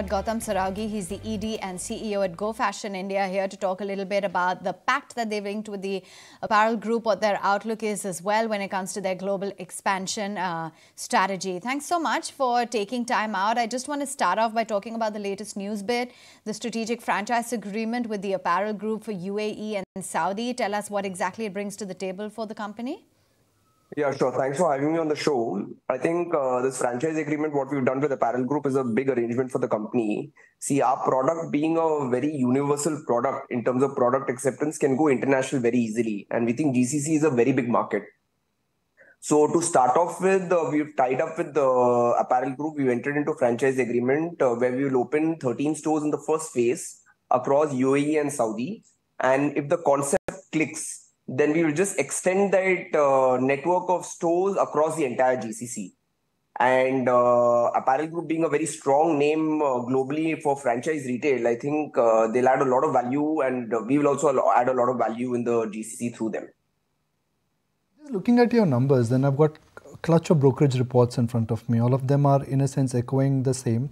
Gautam Saraogi. He's the ED and CEO at Go Fashion India, here to talk a little bit about the pact that they've linked with the Apparel Group, what their outlook is as well when it comes to their global expansion strategy. Thanks so much for taking time out. I just want to start off by talking about the latest news bit, the strategic franchise agreement with the Apparel Group for UAE and Saudi. Tell us what exactly it brings to the table for the company. Yeah, sure. Thanks for having me on the show. I think this franchise agreement, what we've done with Apparel Group, is a big arrangement for the company. See, our product being a very universal product in terms of product acceptance can go international very easily. And we think GCC is a very big market. So to start off with, we've tied up with the Apparel Group. We've entered into a franchise agreement where we will open 13 stores in the first phase across UAE and Saudi. And if the concept clicks, then we will just extend that network of stores across the entire GCC. And Apparel Group being a very strong name globally for franchise retail, I think they'll add a lot of value, and we will also add a lot of value in the GCC through them. Just looking at your numbers, then I've got a clutch of brokerage reports in front of me. All of them are in a sense echoing the same,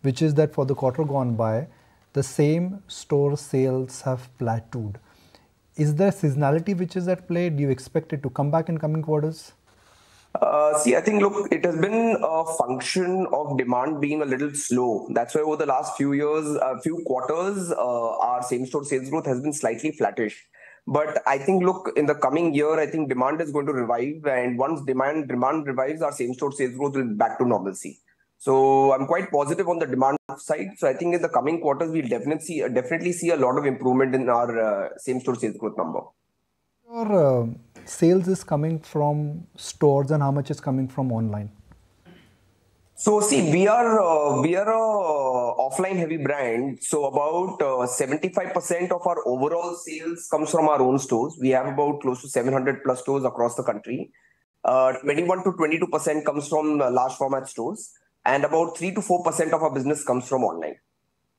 which is that for the quarter gone by, the same store sales have plateaued. Is there seasonality which is at play? Do you expect it to come back in coming quarters? See, I think, look, it has been a function of demand being a little slow. That's why over the last few years, few quarters, our same-store sales growth has been slightly flattish. But I think, look, in the coming year, I think demand is going to revive. And once demand revives, our same-store sales growth will be back to normalcy. So I'm quite positive on the demand side. So I think in the coming quarters, we'll definitely see a lot of improvement in our same-store sales growth number. Your sales is coming from stores, and how much is coming from online? So see, we are a offline heavy brand. So about 75% of our overall sales comes from our own stores. We have about close to 700 plus stores across the country. 21 to 22% comes from large format stores. And about 3 to 4% of our business comes from online.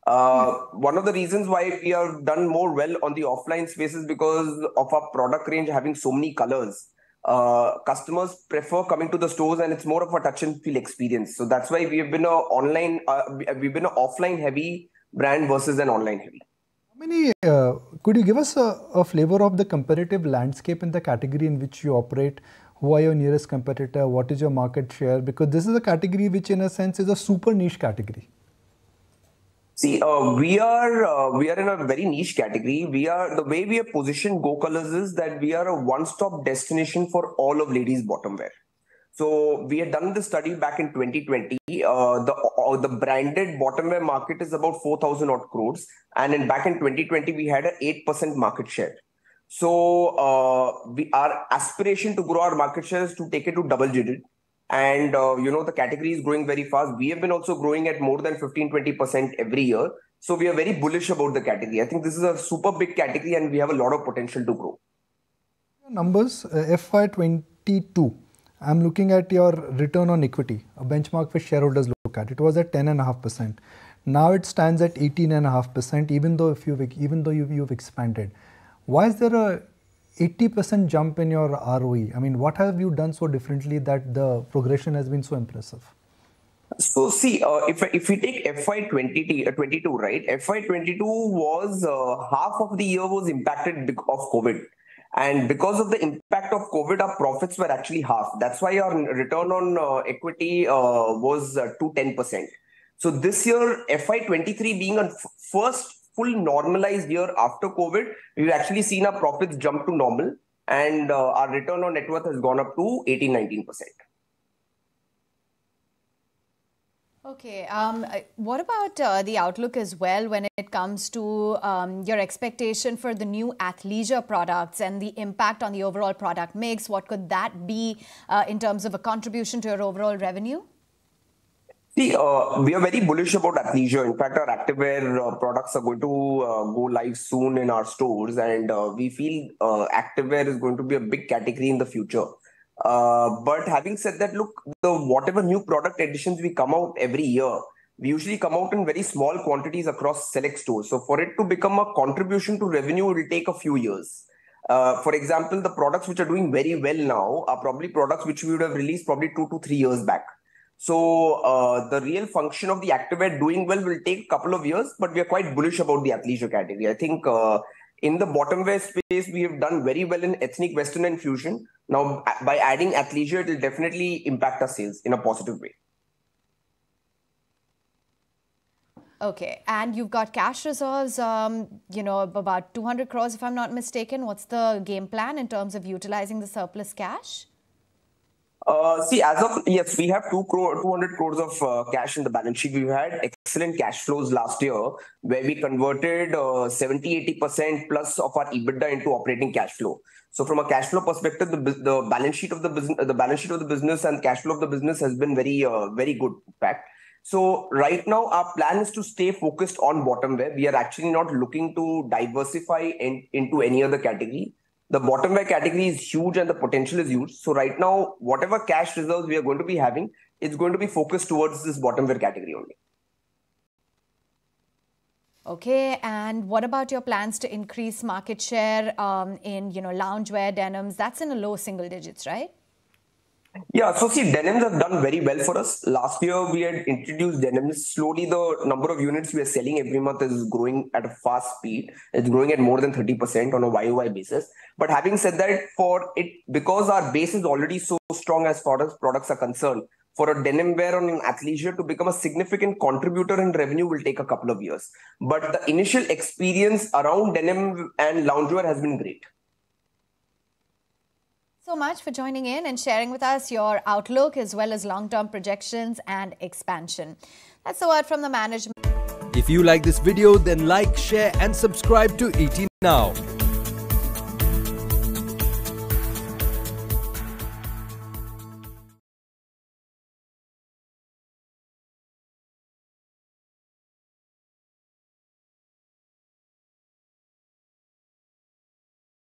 One of the reasons why we have done more well on the offline space is because of our product range having so many colors. Customers prefer coming to the stores, and it's more of a touch and feel experience. So that's why we have been an offline heavy brand versus an online heavy. Could you give us a flavor of the competitive landscape in the category in which you operate? Who are your nearest competitor? What is your market share? Because this is a category which in a sense is a super niche category. See, we are in a very niche category. The way we have positioned Go Colors is that we are a one-stop destination for all of ladies' bottom wear. So we had done the study back in 2020. The branded bottom wear market is about 4,000 odd crores. And back in 2020, we had an 8% market share. So our aspiration to grow our market share is to take it to double digit. And, the category is growing very fast. We have been also growing at more than 15-20% every year. So we are very bullish about the category. I think this is a super big category and we have a lot of potential to grow. Numbers, FY22, I'm looking at your return on equity, a benchmark for shareholders look at. It was at 10.5%. Now it stands at 18.5%, even though you've expanded. Why is there a 80% jump in your ROE? I mean, what have you done so differently that the progression has been so impressive? So see, if we take FY22, right? FY22 was half of the year was impacted of COVID. And because of the impact of COVID, our profits were actually half. That's why our return on equity was to 10%. So this year, FY23 being a first full normalized year after COVID, we've actually seen our profits jump to normal, and our return on net worth has gone up to 18-19%. Okay. What about the outlook as well when it comes to your expectation for the new athleisure products and the impact on the overall product mix? What could that be in terms of a contribution to your overall revenue? See, we are very bullish about athleisure. In fact, our activewear products are going to go live soon in our stores, and we feel activewear is going to be a big category in the future. But having said that, look, whatever new product additions we come out every year, we usually come out in very small quantities across select stores. So for it to become a contribution to revenue, it will take a few years. For example, the products which are doing very well now are probably products which we would have released probably 2 to 3 years back. So the real function of the activewear doing well will take a couple of years, but we are quite bullish about the athleisure category. I think in the bottom wear space, we have done very well in ethnic, western and fusion. Now, by adding athleisure, it will definitely impact our sales in a positive way. Okay, and you've got cash reserves, about 200 crores, if I'm not mistaken. What's the game plan in terms of utilizing the surplus cash? Yes, we have 200 crores of cash in the balance sheet. We've had excellent cash flows last year where we converted 70-80% plus of our EBITDA into operating cash flow. So from a cash flow perspective, the balance sheet of the business and cash flow of the business has been very good, in fact. So right now, our plan is to stay focused on bottom wear. We are actually not looking to diversify into any other category. The bottom wear category is huge and the potential is huge. So right now, whatever cash reserves we are going to be having, it's going to be focused towards this bottom wear category only. Okay, and what about your plans to increase market share in loungewear denims? That's in the low single digits, right? Yeah, so see, denims have done very well for us. Last year, we had introduced denims. Slowly, the number of units we are selling every month is growing at a fast speed. It's growing at more than 30% on a YOY basis. But having said that, because our base is already so strong as far as products are concerned, for a denim wear on an athleisure to become a significant contributor in revenue will take a couple of years. But the initial experience around denim and loungewear has been great. So much for joining in and sharing with us your outlook as well as long-term projections and expansion. That's the word from the management. If you like this video, then like, share and subscribe to ET Now.